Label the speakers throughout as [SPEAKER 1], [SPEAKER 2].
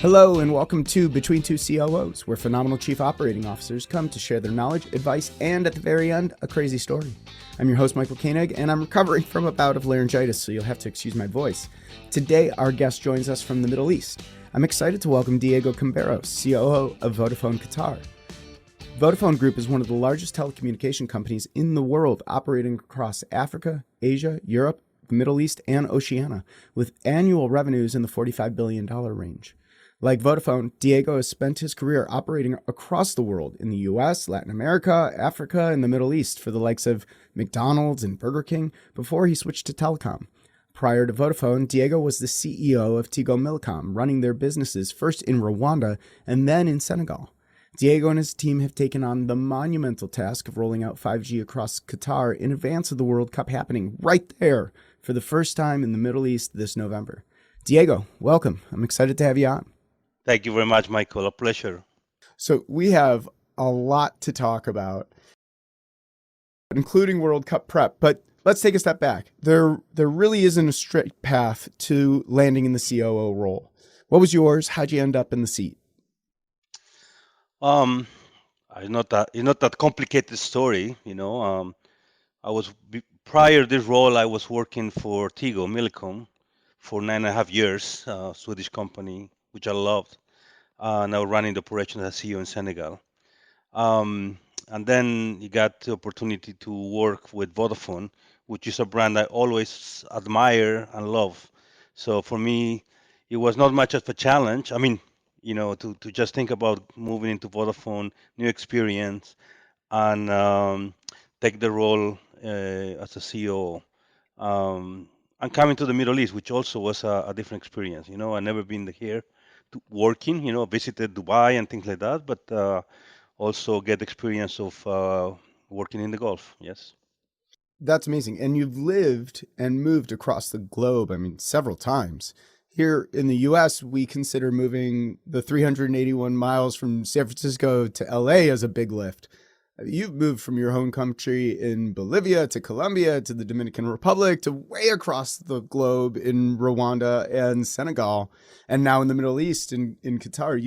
[SPEAKER 1] Hello and welcome to Between Two COOs, where phenomenal chief operating officers come to share their knowledge, advice, and at the very end, a crazy story. I'm your host, Michael Koenig, and I'm recovering from a bout of laryngitis, so you'll have to excuse my voice. Today, our guest joins us from the Middle East. I'm excited to welcome Diego Camberos, COO of Vodafone Qatar. Vodafone Group is one of the largest telecommunication companies in the world, operating across Africa, Asia, Europe, the Middle East, and Oceania, with annual revenues in the $45 billion range. Like Vodafone, Diego has spent his career operating across the world in the US, Latin America, Africa, and the Middle East for the likes of McDonald's and Burger King before he switched to telecom. Prior to Vodafone, Diego was the CEO of Tigo Millicom, running their businesses first in Rwanda and then in Senegal. Diego and his team have taken on the monumental task of rolling out 5G across Qatar in advance of the World Cup happening right there for the first time in the Middle East this November. Diego, welcome. I'm excited to have you on.
[SPEAKER 2] Thank you very much, Michael. A pleasure.
[SPEAKER 1] So we have a lot to talk about, including World Cup prep, but let's take a step back. There really isn't a straight path to landing in the COO role. What was yours? How'd you end up in the seat?
[SPEAKER 2] It's not that complicated story, you know. Prior to this role, I was working for Tigo, Millicom, for 9.5 years, Swedish company, which I loved. Now running the operations as CEO in Senegal. And then you got the opportunity to work with Vodafone, which is a brand I always admire and love. So for me, it was not much of a challenge. I mean, you know, to just think about moving into Vodafone, new experience, and take the role as a CEO. And coming to the Middle East, which also was a different experience. You know, I've never been here working, you know, visited Dubai and things like that, but also get experience of working in the Gulf. Yes.
[SPEAKER 1] That's amazing. And you've lived and moved across the globe, I mean, several times. Here in the US, we consider moving the 381 miles from San Francisco to LA as a big lift. You've moved from your home country in Bolivia to Colombia to the Dominican Republic to way across the globe in Rwanda and Senegal, and now in the Middle East in Qatar.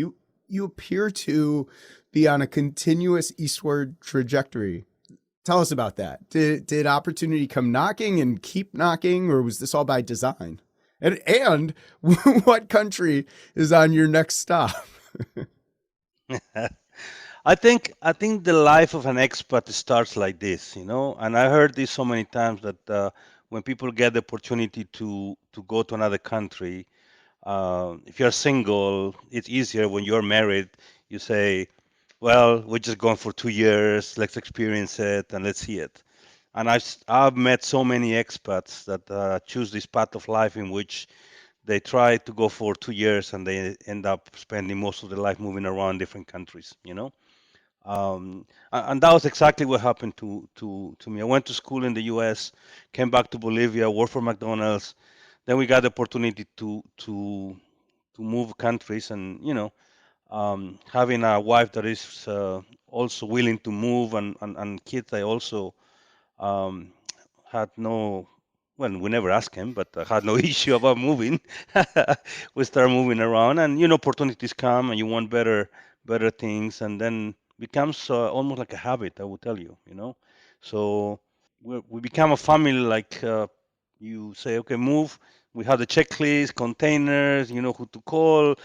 [SPEAKER 1] You appear to be on a continuous eastward trajectory. Tell us about that. Did opportunity come knocking and keep knocking, or was this all by design? And what country is on your next stop?
[SPEAKER 2] I think the life of an expat starts like this, you know, and I heard this so many times that when people get the opportunity to go to another country, if you're single, it's easier. When you're married, you say, well, we're just going for 2 years, let's experience it and let's see it. And I've met so many expats that choose this path of life in which they try to go for 2 years and they end up spending most of their life moving around different countries, you know. And that was exactly what happened to me. I went to school in the U.S., came back to Bolivia, worked for McDonald's. Then we got the opportunity to move countries, and you know, having a wife that is also willing to move, and kids. I also had no. Well, we never asked him, but I had no issue about moving. We start moving around, and you know, opportunities come, and you want better things, and then becomes almost like a habit, I will tell you, you know. So we become a family, like you say, okay, move. We have the checklist, containers, you know who to call,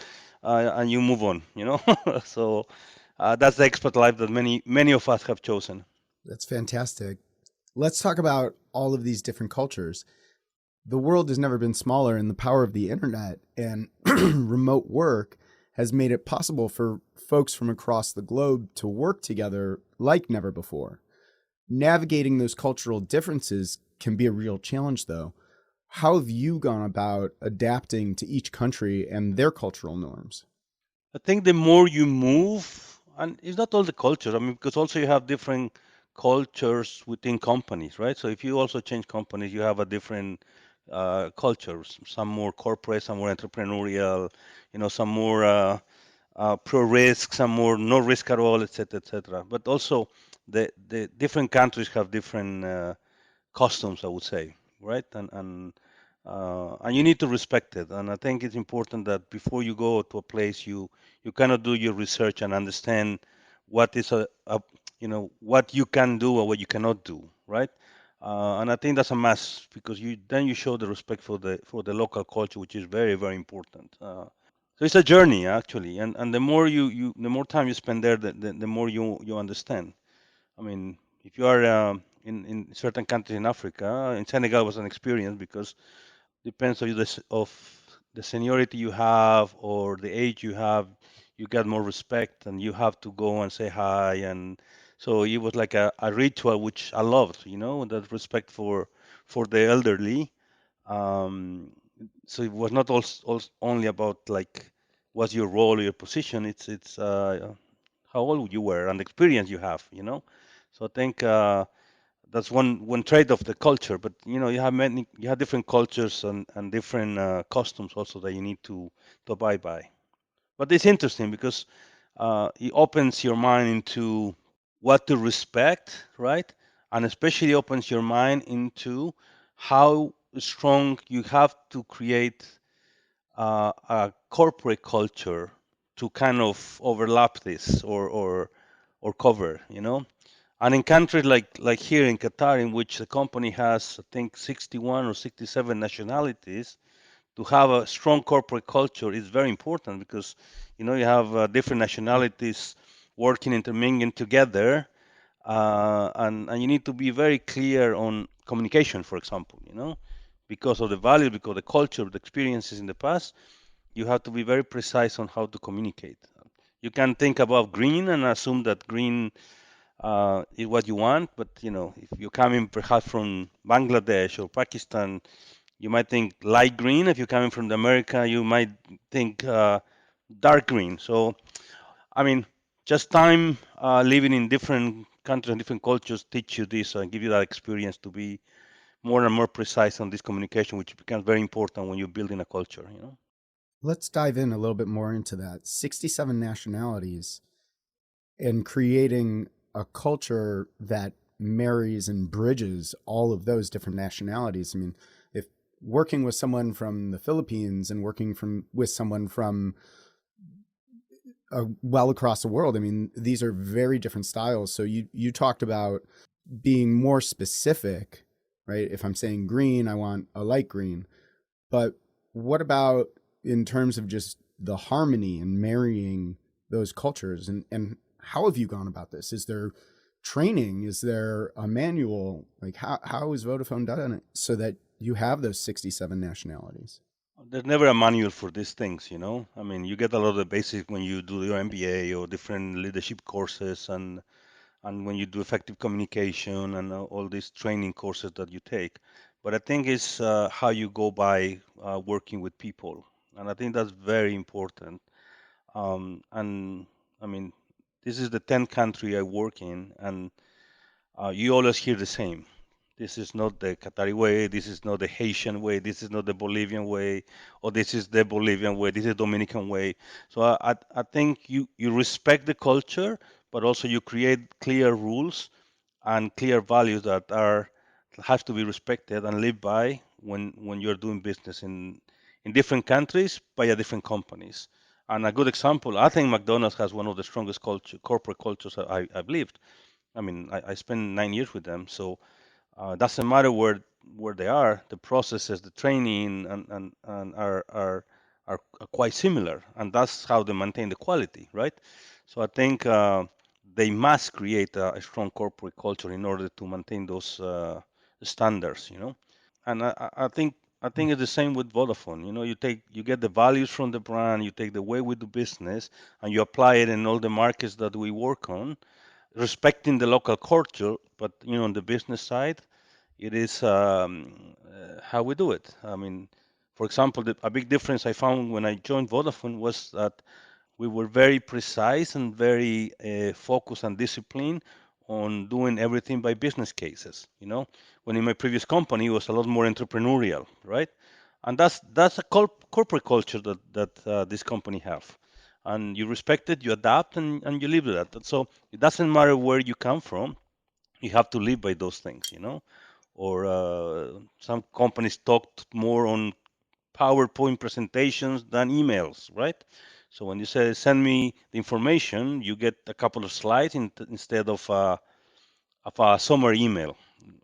[SPEAKER 2] and you move on, you know. So that's the expat life that many of us have chosen.
[SPEAKER 1] That's fantastic. Let's talk about all of these different cultures. The world has never been smaller, and the power of the internet and remote work has made it possible for folks from across the globe to work together like never before. Navigating those cultural differences can be a real challenge, though. How have you gone about adapting to each country and their cultural norms?
[SPEAKER 2] I think the more you move, and it's not all the culture, I mean, because also you have different cultures within companies, right? So if you also change companies, you have a different cultures, some more corporate, some more entrepreneurial, you know, some more pro risk, some more no risk at all, etc., etc. But also the different countries have different customs, I would say, right? And and you need to respect it. And I think it's important that before you go to a place, you kind of do your research and understand what is what you can do or what you cannot do, right? And I think that's a must because you show the respect for the local culture, which is very very important. So it's a journey actually, and the more the more time you spend there, the more you understand. I mean, if you are in certain countries in Africa, in Senegal was an experience because depends on of the seniority you have or the age you have, you get more respect and you have to go and say hi. And so it was like a ritual which I loved, that respect for the elderly. um, so it was not only about like what's your role or your position. It's how old you were and the experience you have. So I think that's one trait of the culture. But you have different cultures and different customs also that you need to abide by. But it's interesting because it opens your mind into what to respect, right? And especially opens your mind into how strong you have to create a corporate culture to kind of overlap this or cover, and in countries like here in Qatar, in which the company has, I think, 61 or 67 nationalities, to have a strong corporate culture is very important because you have different nationalities working intermingling together, and you need to be very clear on communication, for example, because of the value, because of the culture, the experiences in the past. You have to be very precise on how to communicate. You can think about green and assume that green is what you want. But if you're coming perhaps from Bangladesh or Pakistan, you might think light green. If you're coming from America, you might think dark green. So I mean, just time living in different countries and different cultures teach you this and give you that experience to be more and more precise on this communication, which becomes very important when you're building a culture.
[SPEAKER 1] Let's dive in a little bit more into that. 67 nationalities and creating a culture that marries and bridges all of those different nationalities. I mean, if working with someone from the Philippines and working with someone from well across the world, I mean, these are very different styles. So you talked about being more specific, right? If I'm saying green, I want a light green. But what about in terms of just the harmony and marrying those cultures? And how have you gone about this? Is there training? Is there a manual? Like how is Vodafone done it so that you have those 67 nationalities?
[SPEAKER 2] There's never a manual for these things. I mean, you get a lot of the basics when you do your MBA or different leadership courses, and when you do effective communication and all these training courses that you take. But I think it's how you go by working with people, and I think that's very important. And I mean, this is the 10th country I work in, and you always hear the same. This is not the Qatari way. This is not the Haitian way. This is not the Bolivian way, or this is the Bolivian way. This is the Dominican way. So I think you respect the culture, but also you create clear rules and clear values that are have to be respected and lived by when you're doing business in different countries by different companies. And a good example, I think McDonald's has one of the strongest corporate cultures I've lived. I mean, I spent 9 years with them, so doesn't matter where they are. The processes, the training, and are quite similar, and that's how they maintain the quality, right? So I think they must create a strong corporate culture in order to maintain those standards. And I think it's the same with Vodafone. You get the values from the brand, you take the way we do business, and you apply it in all the markets that we work on, respecting the local culture. But on the business side, it is how we do it. I mean, for example, a big difference I found when I joined Vodafone was that we were very precise and very focused and disciplined on doing everything by business cases. When in my previous company it was a lot more entrepreneurial, right? And that's a corporate culture that this company have. And you respect it, you adapt, and you live with that. So it doesn't matter where you come from, you have to live by those things. or some companies talked more on PowerPoint presentations than emails, right? So when you say send me the information, you get a couple of slides instead of a summary email.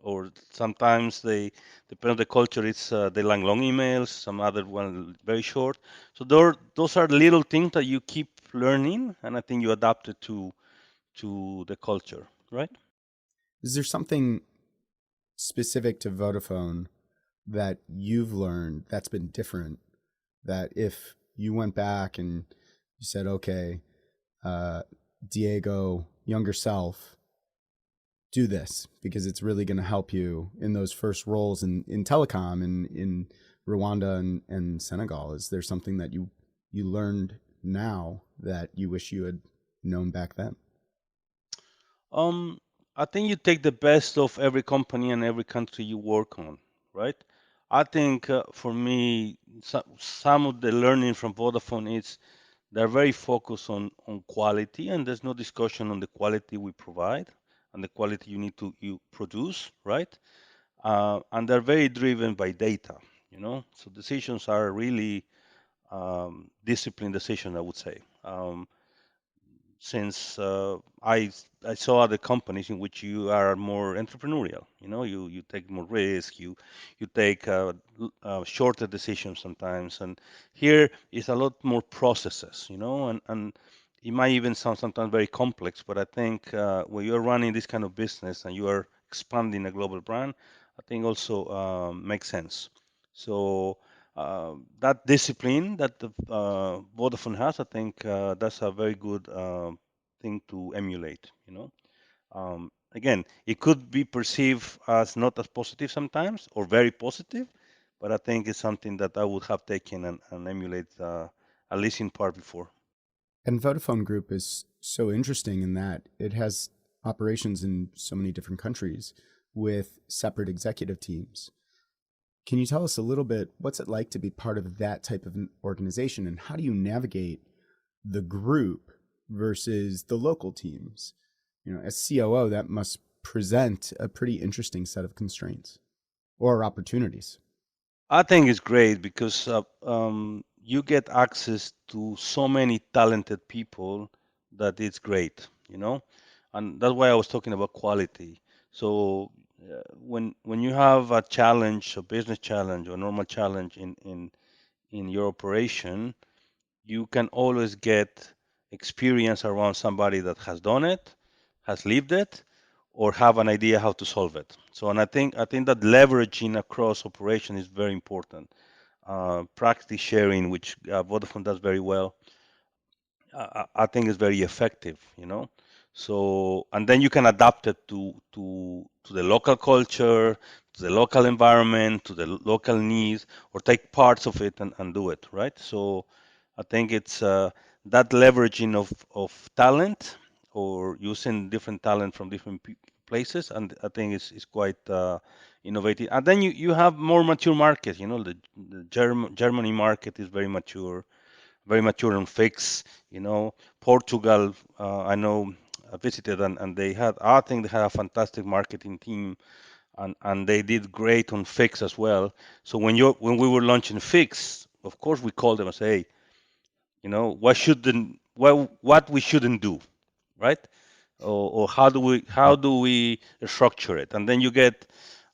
[SPEAKER 2] Or sometimes they, depending on the culture, it's the long emails. Some other one very short. So those are little things that you keep learning, and I think you adapt it to the culture, right?
[SPEAKER 1] Is there something specific to Vodafone that you've learned that's been different, that if you went back and you said, okay, Diego, younger self, do this because it's really going to help you in those first roles in telecom and in Rwanda and Senegal? Is there something that you learned now that you wish you had known back then?
[SPEAKER 2] Um, I think you take the best of every company and every country you work on, right? I think for me, some of the learning from Vodafone is they're very focused on quality, and there's no discussion on the quality we provide and the quality you need to you produce, right? And they're very driven by data, you know. So decisions are really disciplined decisions, I would say. Since I saw other companies in which you are more entrepreneurial. You know, you take more risk, you take shorter decisions sometimes, and here is a lot more processes. You know, and it might even sound sometimes very complex, but I think when you're running this kind of business and you are expanding a global brand, I think also makes sense. So that discipline that the Vodafone has, I think that's a very good thing to emulate. You know, again, it could be perceived as not as positive sometimes or very positive, but I think it's something that I would have taken and emulate at least in part before.
[SPEAKER 1] And Vodafone Group is so interesting in that it has operations in so many different countries with separate executive teams. Can you tell us a little bit what's it like to be part of that type of an organization, and how do you navigate the group versus the local teams? You know, as COO, that must present a pretty interesting set of constraints or opportunities.
[SPEAKER 2] I think it's great because you get access to so many talented people that it's great, you know, and that's why I was talking about quality. So when you have a challenge, a business challenge, or a normal challenge in your operation, you can always get experience around somebody that has done it, has lived it, or have an idea how to solve it. So, and I think that leveraging across operation is very important. Practice sharing, which Vodafone does very well, I think is very effective. You know, so and then you can adapt it to the local culture, to the local environment, to the local needs, or take parts of it and do it right. So I think it's that leveraging of talent or using different talent from different places, and I think it's quite innovative. And then you have more mature markets. You know, the Germany market is very mature on fixed. You know, Portugal, I know I visited and they had, I think they had a fantastic marketing team and they did great on fix as well. So when we were launching fix, of course we called them and say, hey, you know, what we shouldn't do, right? Or how do we structure it? And then you get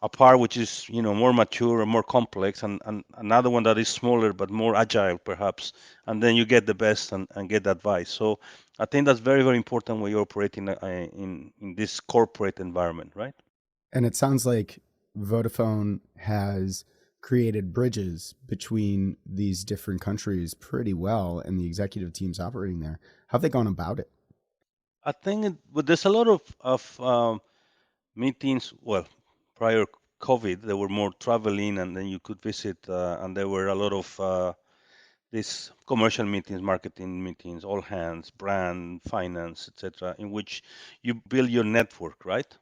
[SPEAKER 2] a part which is more mature or more complex, and another one that is smaller but more agile perhaps, and then you get the best and get advice. So I think that's very very important when you're operating in this corporate environment, right?
[SPEAKER 1] And it sounds like Vodafone has created bridges between these different countries pretty well, and the executive teams operating there. How have they gone about it?
[SPEAKER 2] I think but there's a lot of meetings. Well, prior COVID, there were more traveling, and then you could visit, and there were a lot of these commercial meetings, marketing meetings, all hands, brand, finance, etc., in which you build your network, right?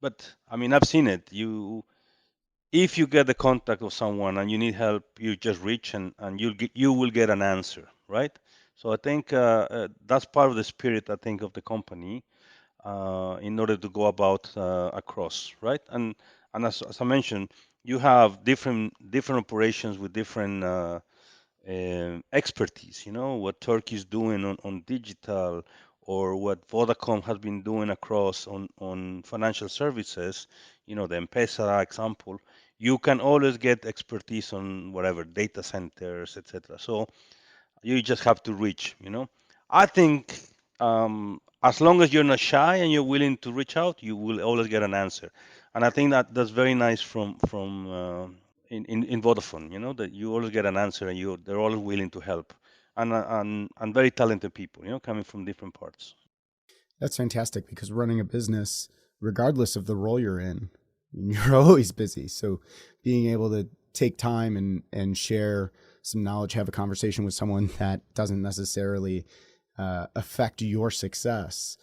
[SPEAKER 2] But I mean, I've seen it. If you get the contact of someone and you need help, you just reach and you will get an answer, right? So I think that's part of the spirit, I think, of the company in order to go about across, right? And as I mentioned, you have different operations with different expertise. You know what Turkey is doing on digital, or what Vodacom has been doing across on financial services. You know the M-Pesa example. You can always get expertise on whatever data centers, etc. So you just have to reach. I think as long as you're not shy and you're willing to reach out, you will always get an answer. And I think that that's very nice from in Vodafone. That you always get an answer, and they're always willing to help, and very talented people. Coming from different parts.
[SPEAKER 1] That's fantastic because running a business, regardless of the role you're in, you're always busy. So being able to take time and share some knowledge, have a conversation with someone that doesn't necessarily affect your success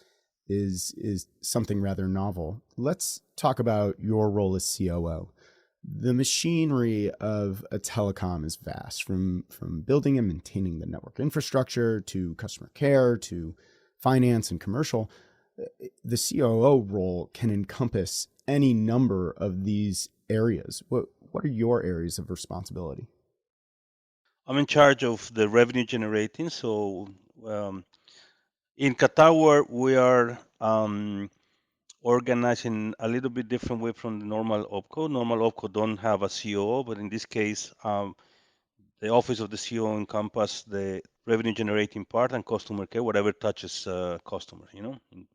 [SPEAKER 1] is something rather novel. Let's talk about your role as COO. The machinery of a telecom is vast, from building and maintaining the network infrastructure to customer care to finance and commercial. The COO role can encompass any number of these areas. What are your areas of responsibility?
[SPEAKER 2] I'm in charge of the revenue generating. So um, in Qatar, we are organized in a little bit different way from the normal OpCo. Normal OpCo don't have a COO, but in this case, the office of the CEO encompass the revenue generating part and customer care, whatever touches customers, including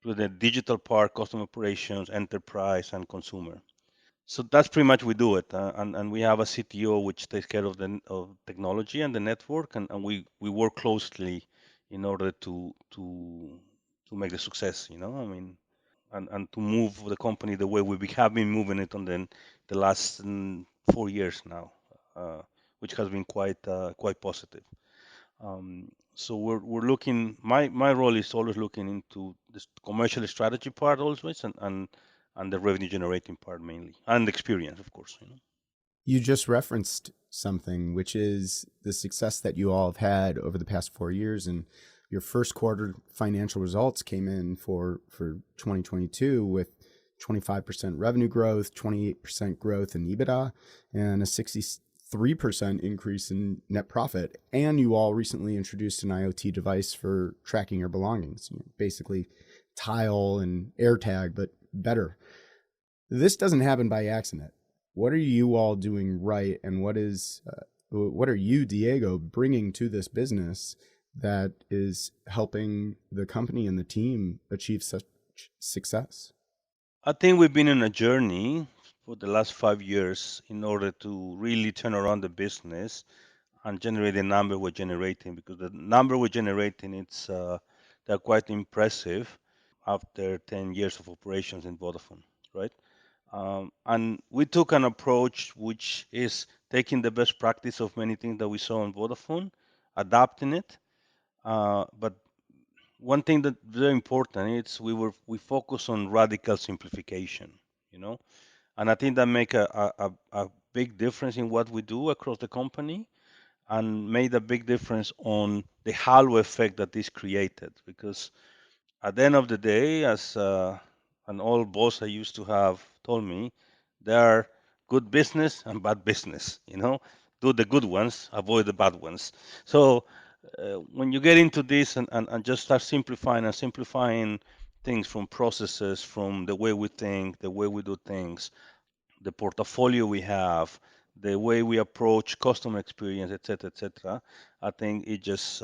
[SPEAKER 2] the digital part, customer operations, enterprise, and consumer. So that's pretty much we do it, and we have a CTO which takes care of the of technology and the network, and we work closely in order to make the success. I mean, and to move the company the way have been moving it on the last 4 years now, which has been quite positive. So we're looking. My role is always looking into this commercial strategy part always, and the revenue generating part mainly, and experience, of course.
[SPEAKER 1] You just referenced something, which is the success that you all have had over the past 4 years, and your first quarter financial results came in for 2022 with 25% revenue growth, 28% growth in EBITDA, and a 63% increase in net profit. And you all recently introduced an IoT device for tracking your belongings, basically Tile and AirTag, but better. This doesn't happen by accident. What are you all doing right, and what are you, Diego, bringing to this business that is helping the company and the team achieve such success?
[SPEAKER 2] I think we've been on a journey for the last 5 years in order to really turn around the business and generate the number we're generating, because the number we're generating, they're quite impressive after 10 years of operations in Vodafone, right? And we took an approach which is taking the best practice of many things that we saw on Vodafone, adapting it. But one thing that very important is we focus on radical simplification, you know, and I think that make a big difference in what we do across the company, and made a big difference on the halo effect that this created. Because at the end of the day, as an old boss I used to have told me, there are good business and bad business. Do the good ones, avoid the bad ones. So when you get into this, and just start simplifying things, from processes, from the way we think, the way we do things, the portfolio we have, the way we approach customer experience, etc., I think it just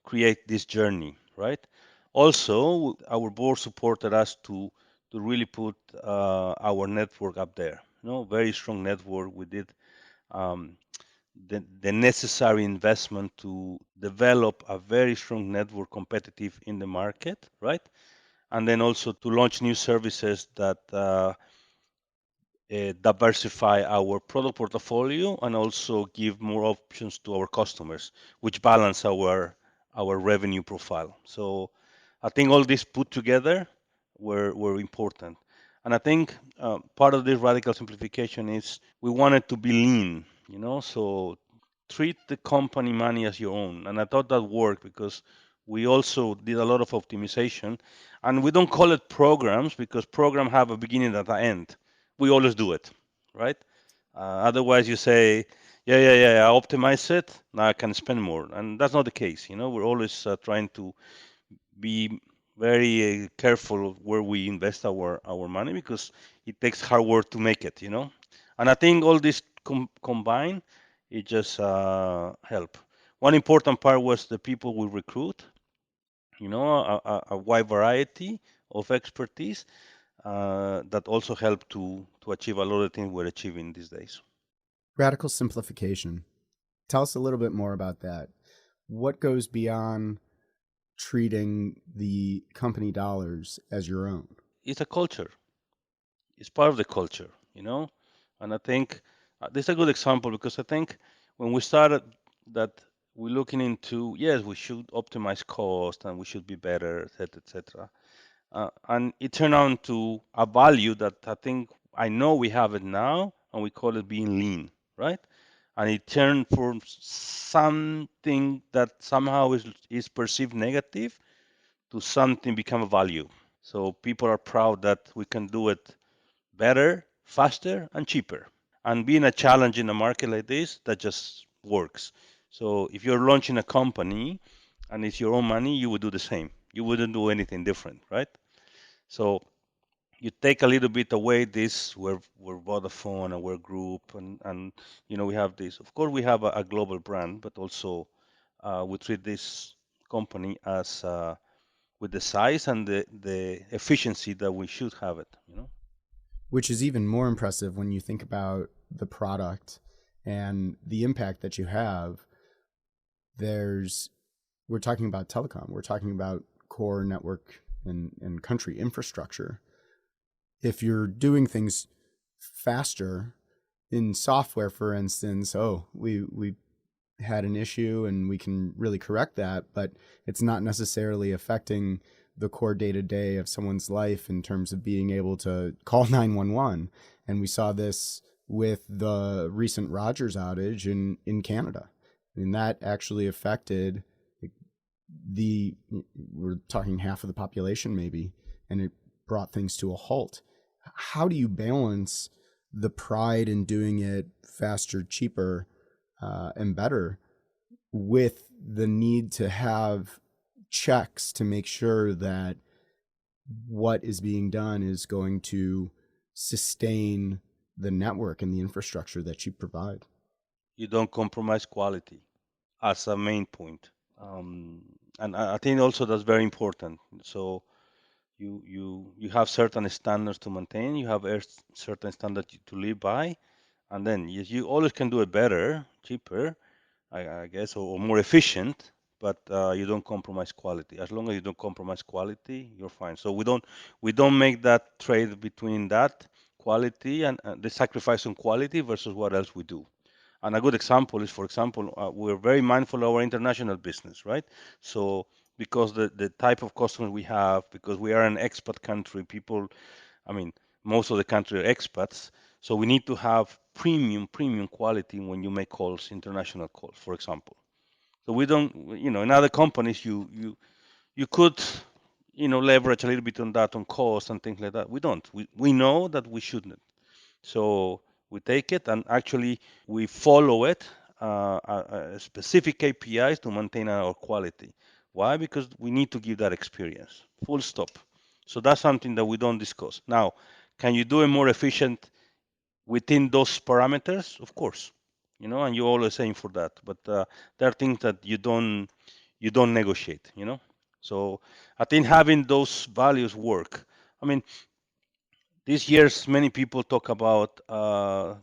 [SPEAKER 2] create this journey, right? Also, our board supported us to really put our network up there. Very strong network. We did um, the necessary investment to develop a very strong network, competitive in the market, right? And then also to launch new services that diversify our product portfolio, and also give more options to our customers, which balance our revenue profile. So I think all this put together were important. And I think part of this radical simplification is we wanted to be lean, so treat the company money as your own. And I thought that worked, because we also did a lot of optimization, and we don't call it programs, because program have a beginning and an end. we always do it, right? Otherwise, you say, yeah, I optimize it. Now I can spend more, and that's not the case. We're always trying to be very careful where we invest our money because it takes hard work to make it. And I think all this combined, it just help. One important part was the people we recruit. A wide variety of expertise that also help to achieve a lot of things we're achieving these days.
[SPEAKER 1] Radical simplification. Tell us a little bit more about that. What goes beyond treating the company dollars as your own?
[SPEAKER 2] It's a culture. It's part of the culture. And I think this is a good example because I think when we started that we're looking into, yes, we should optimize cost and we should be better, et cetera, et cetera. And it turned out to a value that I think I know we have it now, and we call it being lean, right? And it turned from something that somehow is perceived negative to something become a value. So people are proud that we can do it better, faster, and cheaper. And being a challenge in a market like this, that just works. So if you're launching a company and it's your own money, you would do the same. You wouldn't do anything different, right? So you take a little bit away this we're Vodafone and we're group and we have this. Of course, we have a global brand, but also we treat this company as with the size and the efficiency that we should have it.
[SPEAKER 1] Which is even more impressive when you think about the product and the impact that you have. We're talking about telecom, we're talking about core network and country infrastructure. If you're doing things faster in software, for instance, we had an issue and we can really correct that, but it's not necessarily affecting the core day-to-day of someone's life in terms of being able to call 911. And we saw this with the recent Rogers outage in Canada. And that actually affected we're talking half of the population maybe, and it brought things to a halt. How do you balance the pride in doing it faster, cheaper, and better with the need to have checks to make sure that what is being done is going to sustain the network and the infrastructure that you provide?
[SPEAKER 2] You don't compromise quality as a main point. And I think also that's very important. So you have certain standards to maintain, you have certain standards to live by, and then you always can do it better, cheaper, I guess, or more efficient, but you don't compromise quality. As long as you don't compromise quality, you're fine. So we don't make that trade between that quality and the sacrifice on quality versus what else we do. And a good example is, for example, we're very mindful of our international business, right? So because the type of customers we have, because we are an expat country, I mean, most of the country are expats, so we need to have premium quality when you make calls, international calls, for example. So we don't, in other companies, you could, leverage a little bit on that, on cost and things like that. We don't. We know that we shouldn't. So we take it and actually we follow it, specific KPIs to maintain our quality. Why? Because we need to give that experience. Full stop. So that's something that we don't discuss. Now, can you do it more efficient within those parameters? Of course, and you're always aim for that. But there are things that you don't negotiate. So I think having those values work. I mean, these years, many people talk about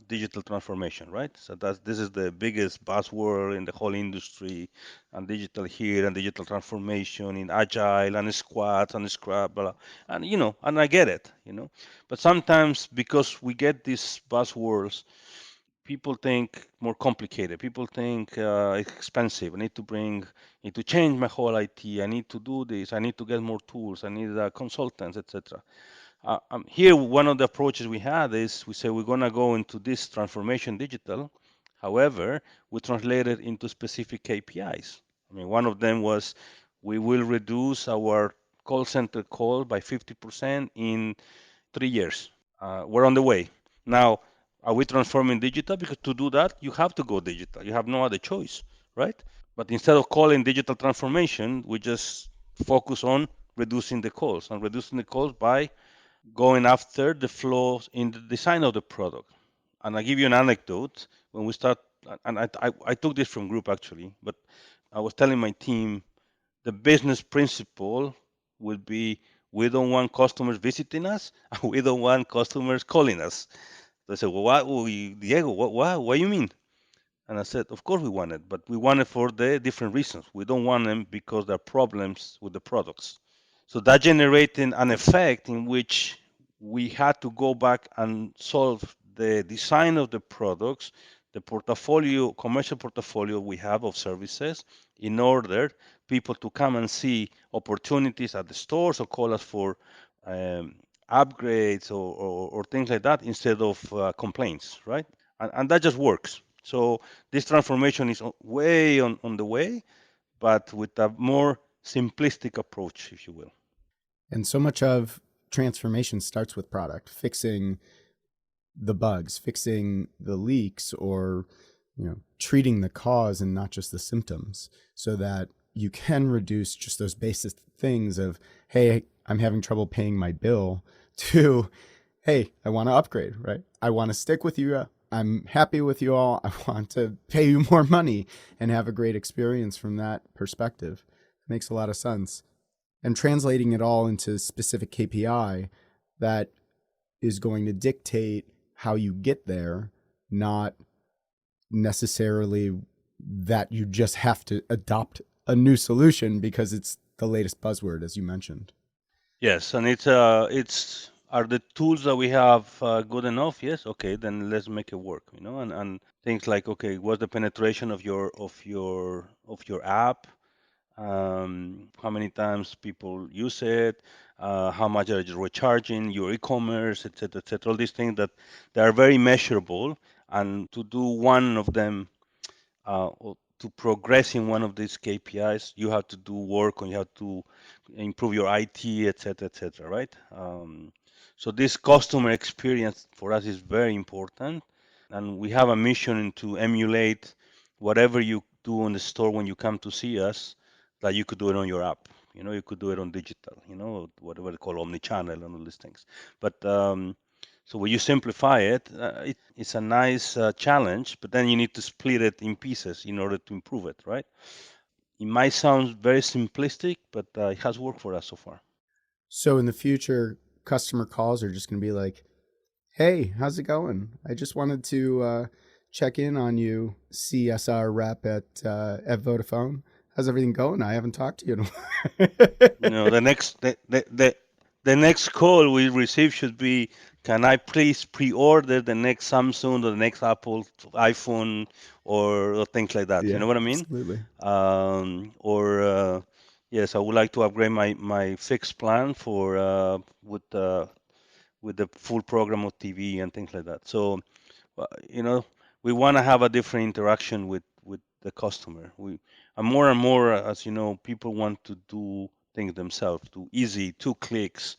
[SPEAKER 2] digital transformation, right? So this is the biggest buzzword in the whole industry, and digital here, and digital transformation in agile and squads and scrub, blah, and I get it. But sometimes because we get these buzzwords, people think more complicated. People think it's expensive. Need to change my whole IT. I need to do this. I need to get more tools. I need consultants, etc. Here, one of the approaches we had is we say we're going to go into this transformation digital. However, we translate it into specific KPIs. I mean, one of them was we will reduce our call center call by 50% in 3 years. We're on the way. Now, are we transforming digital? Because to do that, you have to go digital. You have no other choice, right? But instead of calling digital transformation, we just focus on reducing the costs and reducing the costs by going after the flaws in the design of the product. And I give you an anecdote. When we start, and I took this from group actually, but I was telling my team the business principle would be we don't want customers visiting us, and we don't want customers calling us. They said, well, Diego, what do you mean? And I said, of course we want it, but we want it for the different reasons. We don't want them because there are problems with the products. So that generated an effect in which we had to go back and solve the design of the products, the portfolio, commercial portfolio we have of services, in order people to come and see opportunities at the stores or call us for um, upgrades or things like that instead of complaints, right? And that just works. So this transformation is way on the way, but with a more simplistic approach, if you will.
[SPEAKER 1] And so much of transformation starts with product, fixing the bugs, fixing the leaks, or treating the cause and not just the symptoms, so that you can reduce just those basic things of, hey, I'm having trouble paying my bill, to, hey, I want to upgrade, right? I want to stick with you. I'm happy with you all. I want to pay you more money and have a great experience from that perspective. It makes a lot of sense. And translating it all into specific KPI that is going to dictate how you get there, not necessarily that you just have to adopt a new solution because it's the latest buzzword, as you mentioned.
[SPEAKER 2] Yes, and it's are the tools that we have good enough? Yes, okay, then let's make it work. And things like, okay, what's the penetration of your app? How many times people use it? How much are you recharging your e-commerce, et cetera. All these things that they are very measurable, and to do one of them or to progress in one of these KPIs, you have to do work and you have to improve your IT, et cetera, right? So this customer experience for us is very important, and we have a mission to emulate whatever you do on the store when you come to see us, that you could do it on your app. You could do it on digital. Whatever they call omni-channel and all these things. But so when you simplify it, it's a nice challenge, but then you need to split it in pieces in order to improve it, right? It might sound very simplistic, but it has worked for us so far.
[SPEAKER 1] So in the future, customer calls are just going to be like, hey, how's it going? I just wanted to check in on you, CSR rep at Vodafone. How's everything going? I haven't talked to you in a while.
[SPEAKER 2] The next call we receive should be, can I please pre-order the next Samsung or the next Apple iPhone or things like that? You
[SPEAKER 1] Yeah,
[SPEAKER 2] know what I mean?
[SPEAKER 1] absolutely.
[SPEAKER 2] Or yes, I would like to upgrade my fixed plan for with the full program of TV and things like that. So uh, you know, we want to have a different interaction with the customer. And more, as you know, people want to do things themselves, do easy, 2 clicks,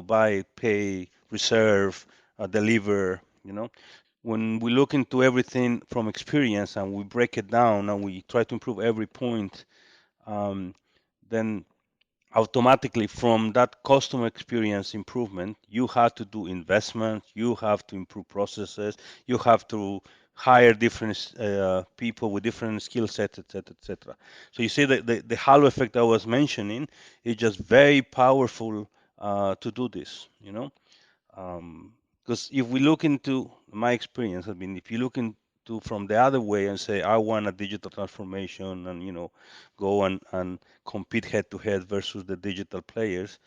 [SPEAKER 2] buy, pay, reserve, deliver. When we look into everything from experience and we break it down and we try to improve every point, um, then automatically from that customer experience improvement, you have to do investment, you have to improve processes, you have to hire different people with different skill sets, etc., etc. So you see that the halo effect I was mentioning is just very powerful to do this, because if we look into my experience, I mean, if you look into from the other way and say, I want a digital transformation and, go and compete head to head versus the digital players,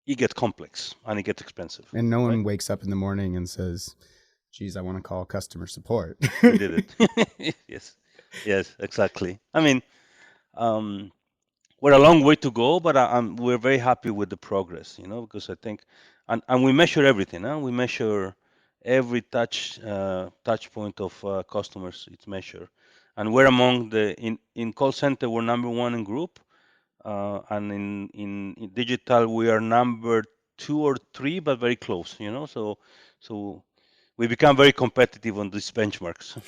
[SPEAKER 2] it gets complex and it gets expensive,
[SPEAKER 1] And no
[SPEAKER 2] right?
[SPEAKER 1] one wakes up in the morning and says, geez, I want to call customer support.
[SPEAKER 2] We did it. Yes, yes, exactly. I mean, um, we're a long way to go, but we're very happy with the progress, because I think, and we measure everything. Huh? We measure every touch point of customers. It's measured, and we're among in call center. We're number one in group, and in digital we are number two or three, but very close. So we become very competitive on these benchmarks.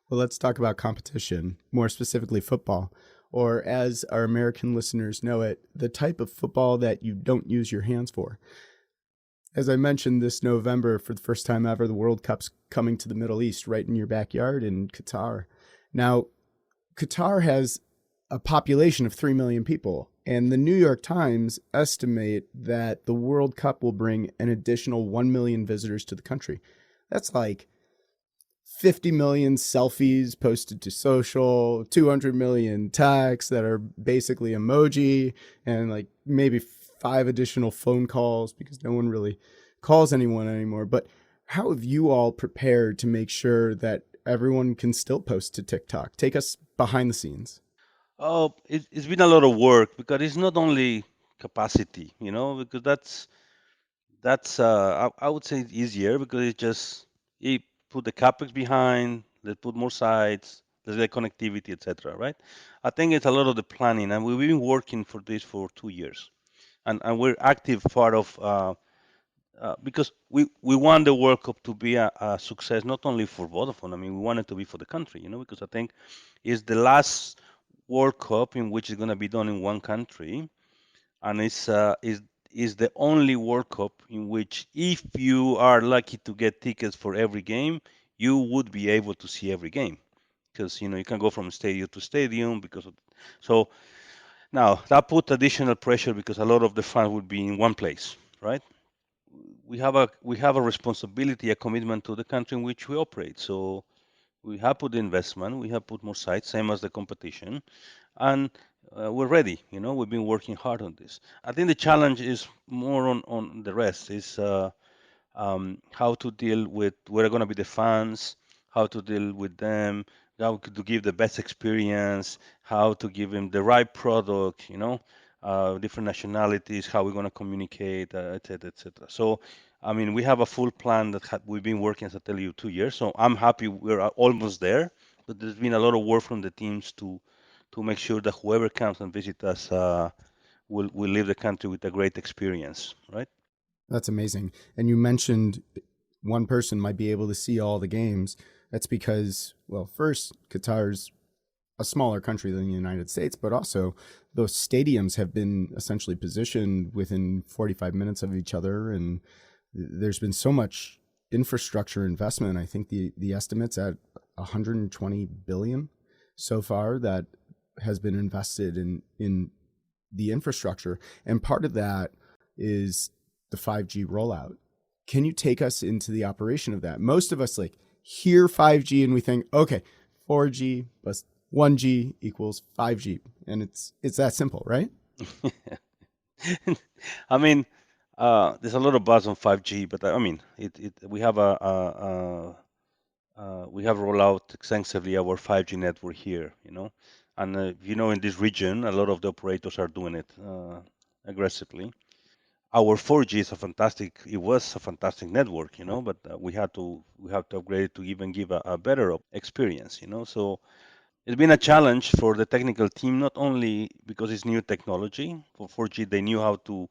[SPEAKER 1] Well, let's talk about competition, more specifically football, or as our American listeners know it, the type of football that you don't use your hands for. As I mentioned, this November, for the first time ever, the World Cup's coming to the Middle East, right in your backyard in Qatar. Now, Qatar has a population of 3 million people, and the New York Times estimate that the World Cup will bring an additional 1 million visitors to the country. That's like 50 million selfies posted to social, 200 million texts that are basically emoji, and like maybe 5 additional phone calls because no one really calls anyone anymore. But how have you all prepared to make sure that everyone can still post to TikTok? Take us behind the scenes.
[SPEAKER 2] Oh, it's been a lot of work because it's not only capacity, because I would say it's easier because it's just you put the capex behind, let's put more sites, let's get connectivity, etc. Right? I think it's a lot of the planning, and we've been working for this for 2 years, and we're active part of because we want the World Cup to be a success not only for Vodafone. I mean, we want it to be for the country, because I think it's the last World Cup in which it's going to be done in one country, and is the only World Cup in which, if you are lucky to get tickets for every game, you would be able to see every game because you can go from stadium to stadium so now that put additional pressure because a lot of the fans would be in one place, right? We have a responsibility, a commitment to the country in which we operate. So we have put investment, we have put more sites, same as the competition, and we're ready. We've been working hard on this. I think the challenge is more on the rest. Is how to deal with what are going to be the fans, how to deal with them, how to give the best experience, how to give them the right product, different nationalities, how we're going to communicate, et cetera, et cetera. So, I mean, we have a full plan that we've been working, as I tell you, 2 years. So I'm happy we're almost there, but there's been a lot of work from the teams to make sure that whoever comes and visit us will leave the country with a great experience, right?
[SPEAKER 1] That's amazing. And you mentioned one person might be able to see all the games. That's because, well, first, Qatar's a smaller country than the United States, but also those stadiums have been essentially positioned within 45 minutes of each other. And there's been so much infrastructure investment. I think the estimate's at 120 billion so far that has been invested in the infrastructure. And part of that is the 5G rollout. Can you take us into the operation of that? Most of us like hear 5G and we think, okay, 4G plus 1G equals 5G, and it's that simple, right?
[SPEAKER 2] I mean, there's a lot of buzz on 5G, but I mean, we have we have rolled out extensively our 5G network here, and in this region, a lot of the operators are doing it aggressively. Our 4G is it was a fantastic network, but we have to upgrade it to even give a better experience, So it's been a challenge for the technical team, not only because it's new technology. For 4G, they knew how to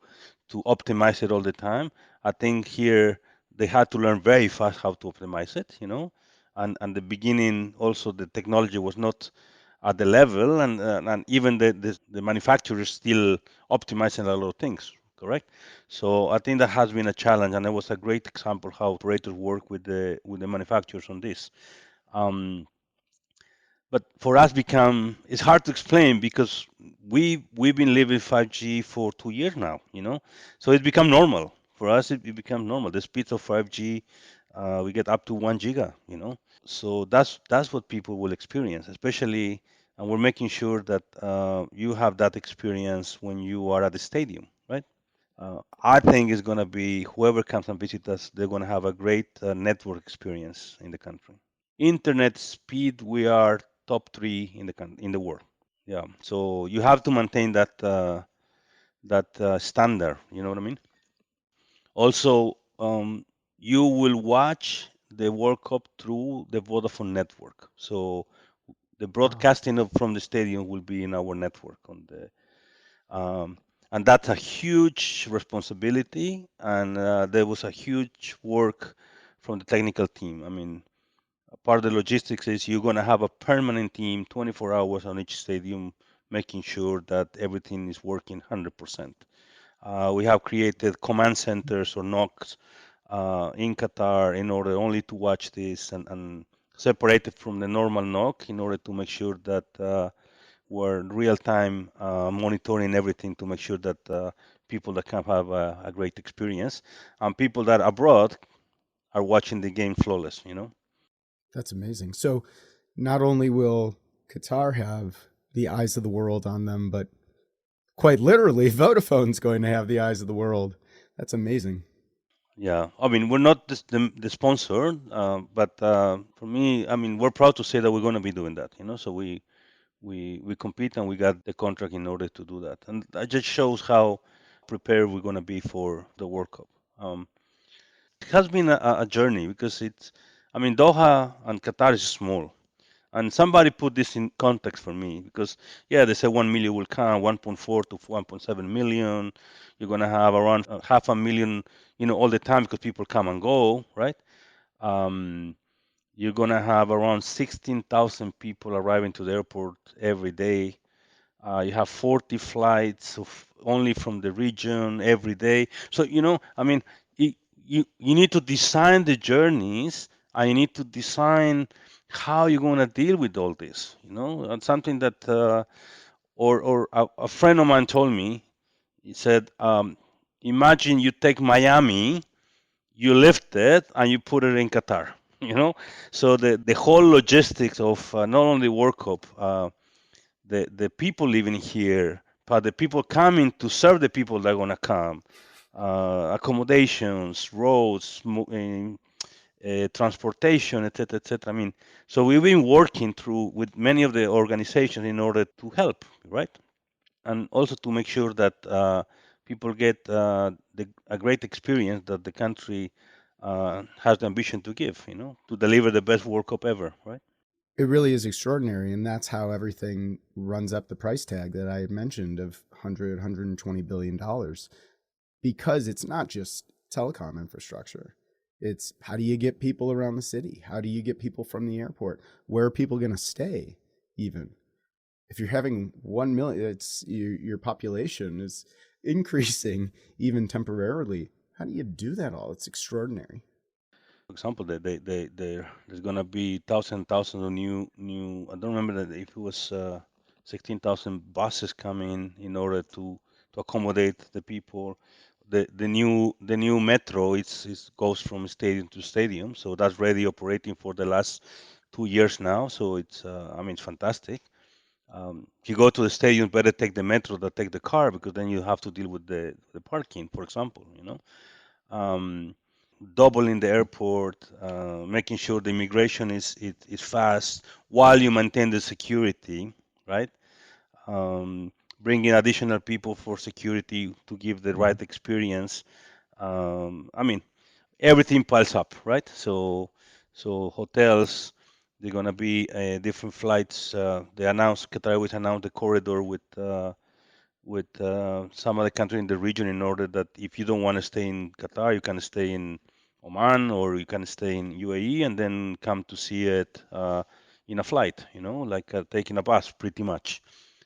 [SPEAKER 2] optimize it all the time. I think here they had to learn very fast how to optimize it, And the beginning also the technology was not at the level, and even the manufacturers still optimizing a lot of things. Correct. So I think that has been a challenge, and it was a great example how operators work with the manufacturers on this. Um, but for us it's hard to explain because we've been living 5G for 2 years now, so it's become normal for us. It becomes normal. The speeds of 5G, we get up to 1 giga, so that's what people will experience, especially, and we're making sure that you have that experience when you are at the stadium, right? I think it's going to be whoever comes and visit us, they're going to have a great network experience in the country. Internet speed, we are top three in the world. Yeah, so you have to maintain that standard. You know what I mean? Also, you will watch the World Cup through the Vodafone network. So the
[SPEAKER 1] Wow.
[SPEAKER 2] broadcasting from the stadium will be in our network on the. Um, and that's a huge responsibility. And there was a huge work from the technical team. I mean, part of the logistics is you're going to have a permanent team 24 hours on each stadium, making sure that everything is working 100%. We have created command centers or NOCs in Qatar in order only to watch this and separate it from the normal NOC in order to make sure that we're real time monitoring everything to make sure that people that can have a great experience and people that are abroad are watching the game flawless, you know?
[SPEAKER 1] That's amazing. So not only will Qatar have the eyes of the world on them, but quite literally, Vodafone's going to have the eyes of the world. That's amazing.
[SPEAKER 2] Yeah, I mean, we're not the sponsor, but for me, I mean, we're proud to say that we're going to be doing that, you know. So we compete and we got the contract in order to do that, and that just shows how prepared we're going to be for the World Cup. It has been a journey because it's, I mean, Doha and Qatar is small. And somebody put this in context for me because, yeah, they say 1 million will come, 1.4 to 1.7 million. You're going to have around half a million, you know, all the time because people come and go, right? Um, you're going to have around 16,000 people arriving to the airport every day. You have 40 flights of only from the region every day. So, you know, I mean, it, you need to design the journeys and you need to design how you're going to deal with all this, you know, and something that, or a friend of mine told me, he said, imagine you take Miami, you lift it and you put it in Qatar, you know? So the whole logistics of not only World Cup, the people living here, but the people coming to serve the people that are gonna come, accommodations, roads, transportation, etc., etc. I mean, so we've been working through with many of the organizations in order to help, right? And also to make sure that people get a great experience that the country has the ambition to give, you know, to deliver the best World Cup ever, right?
[SPEAKER 1] It really is extraordinary. And that's how everything runs up the price tag that I mentioned of 120 billion dollars, because it's not just telecom infrastructure. It's how do you get people around the city? How do you get people from the airport? Where are people going to stay even? If you're having 1 million, it's your population is increasing even temporarily. How do you do that all? It's extraordinary.
[SPEAKER 2] For example, there's gonna be thousands of new. I don't remember that if it was 16,000 buses coming in order to accommodate the people. The new metro it's goes from stadium to stadium, so that's ready operating for the last 2 years now. So it's I mean it's fantastic. If you go to the stadium, better take the metro than take the car because then you have to deal with the parking, for example. You know. Um, Doubling the airport, making sure the immigration is fast while you maintain the security, right? Bringing additional people for security to give the right experience. I mean, everything piles up, right? So hotels, they're gonna be different flights. They announced Qatar Airways announced the corridor with some other country in the region in order that if you don't want to stay in Qatar, you can stay in Oman or you can stay in UAE and then come to see it in a flight, you know, like taking a bus pretty much.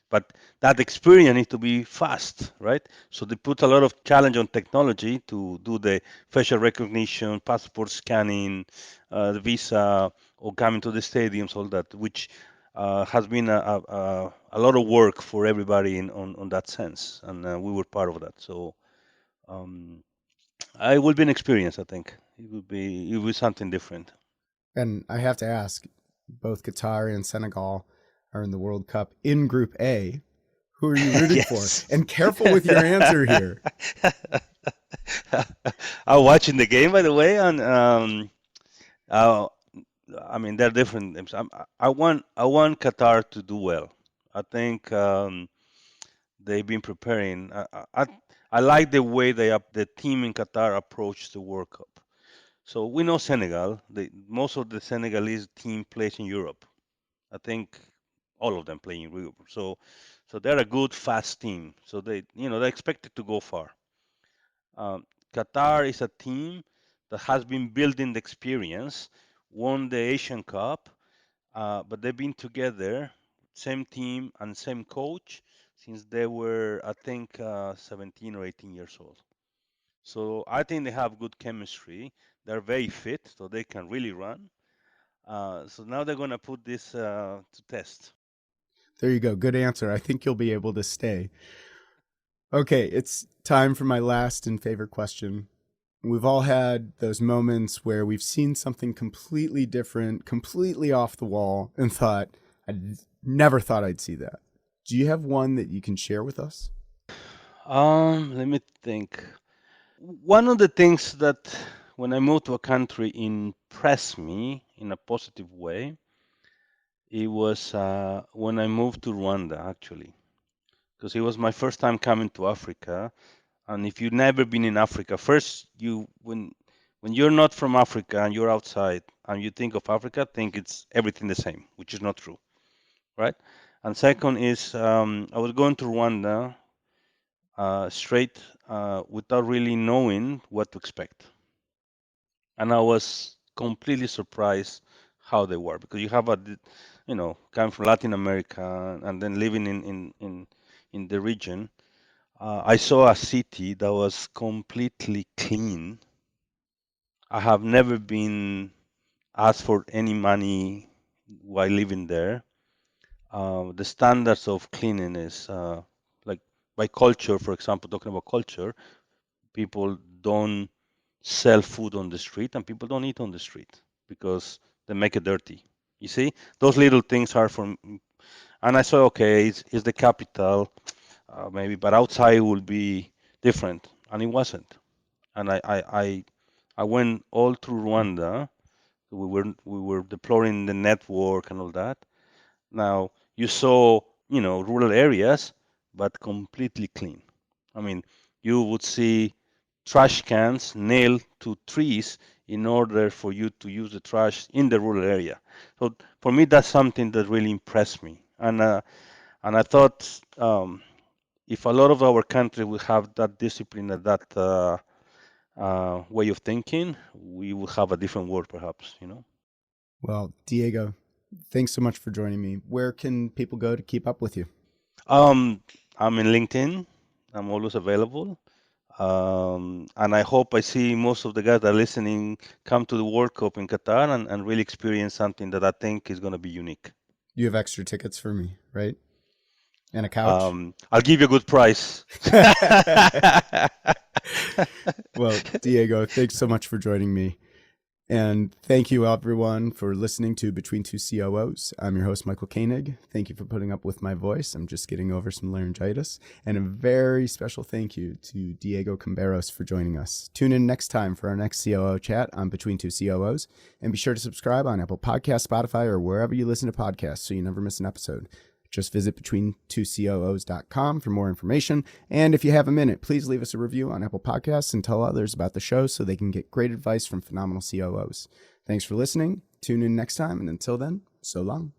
[SPEAKER 2] But that experience needs to be fast, right? So they put a lot of challenge on technology to do the facial recognition, passport scanning, the visa, or coming to the stadiums, all that, which has been a lot of work for everybody on that sense, and we were part of that. So um, it will be an experience. I think it will be something different.
[SPEAKER 1] And I have to ask, both Qatar and Senegal are in the World Cup in Group A. Who are you rooting for?
[SPEAKER 2] Yes.
[SPEAKER 1] And careful with your answer here.
[SPEAKER 2] I'm watching the game, by the way, and uh, I mean they're different. I want Qatar to do well. I think they've been preparing. I like the way the team in Qatar approached the World Cup. So we know Senegal. Most of the Senegalese team plays in Europe. I think all of them play in Europe. So they're a good, fast team. So they're expected to go far. Qatar is a team that has been building the experience, won the Asian Cup, but they've been together, same team and same coach since they were, I think, 17 or 18 years old. So I think they have good chemistry. They're very fit, so they can really run. So now they're going to put this to test.
[SPEAKER 1] There you go. Good answer. I think you'll be able to stay. Okay, it's time for my last and favorite question. We've all had those moments where we've seen something completely different, completely off the wall, and thought, I never thought I'd see that. Do you have one that you can share with us?
[SPEAKER 2] Let me think. One of the things that when I moved to a country impressed me in a positive way, it was when I moved to Rwanda, actually, because it was my first time coming to Africa. And if you've never been in Africa, first when you're not from Africa and you're outside and you think of Africa, think it's everything the same, which is not true, right? And second is I was going to Rwanda straight without really knowing what to expect, and I was completely surprised how they were because you have coming from Latin America and then living in the region. I saw a city that was completely clean. I have never been asked for any money while living there. The standards of cleanliness, like by culture, for example, talking about culture, people don't sell food on the street and people don't eat on the street because they make it dirty. You see, those little things are from, and I saw, okay, it's the capital, maybe, but outside it will be different, and it wasn't. And I went all through Rwanda. We were deploying the network and all that. Now you saw, rural areas, but completely clean. I mean, you would see trash cans nailed to trees in order for you to use the trash in the rural area. So for me, that's something that really impressed me. And I thought if a lot of our country would have that discipline and that way of thinking, we would have a different world, perhaps.
[SPEAKER 1] Well, Diego, thanks so much for joining me. Where can people go to keep up with you?
[SPEAKER 2] I'm in LinkedIn. I'm always available. And I hope I see most of the guys that are listening come to the World Cup in Qatar and really experience something that I think is going to be unique.
[SPEAKER 1] You have extra tickets for me, right? And a couch?
[SPEAKER 2] I'll give you a good price.
[SPEAKER 1] Well, Diego, thanks so much for joining me. And thank you, everyone, for listening to Between Two COOs. I'm your host, Michael Koenig. Thank you for putting up with my voice. I'm just getting over some laryngitis. And a very special thank you to Diego Camberos for joining us. Tune in next time for our next COO chat on Between Two COOs. And be sure to subscribe on Apple Podcasts, Spotify, or wherever you listen to podcasts so you never miss an episode. Just visit between2coos.com for more information. And if you have a minute, please leave us a review on Apple Podcasts and tell others about the show so they can get great advice from phenomenal COOs. Thanks for listening. Tune in next time. And until then, so long.